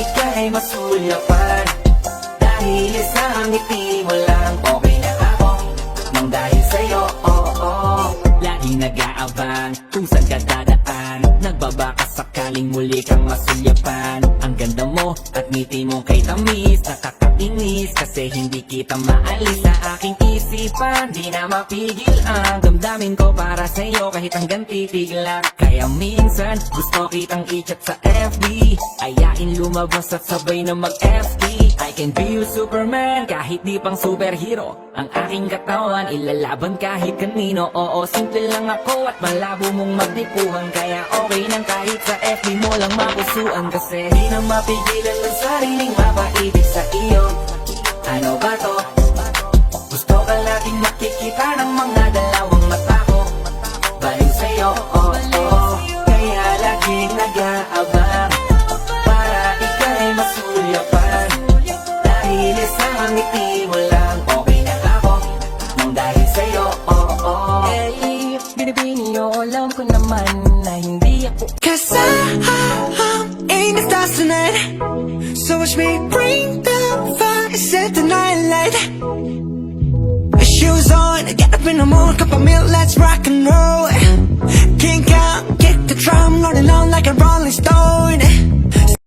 ika'y masulyapan. Dahil sa ngiti mo lang, okay na ako nang dahil sa'yo, laging nag-aabang kung saan ka dadaan. Nagbabaka sakaling muli kang masulyapan. Ang ganda mo at ngiti mo kay tamis, nakakainis kasi hindi kita maalis sa aking isipan. Di na mapigil ang damdamin ko para sa'yo kahit hanggang titig lang. Kaya minsan gusto kitang i-chat sa FB, ayain lumabas at sabay na mag-FT. I can be your Superman kahit di pang superhero. Ang aking katawan ilalaban kahit kanino. Oo, simple lang ako at malabo mong magdipuhan. Kaya okay nang kahit sa FB mo lang mapusuan. Kasi di na mapigilan ng sariling mapaibig sa iyo. Ano ba to? Gusto ka laging makikita ng mga dalawang mata ko. Baliw sa'yo, kaya laging nag-aabang para ika'y masulyapan. Dahil sa ngiti mo lang, okay na ako nang dahil sa'yo, Hey, binibini o alam ko naman na hindi ako. Cause I'm in the stars tonight. So watch me bring the fire, set the night light. Shoes on, get up in the morning, cup of milk, let's rock and roll.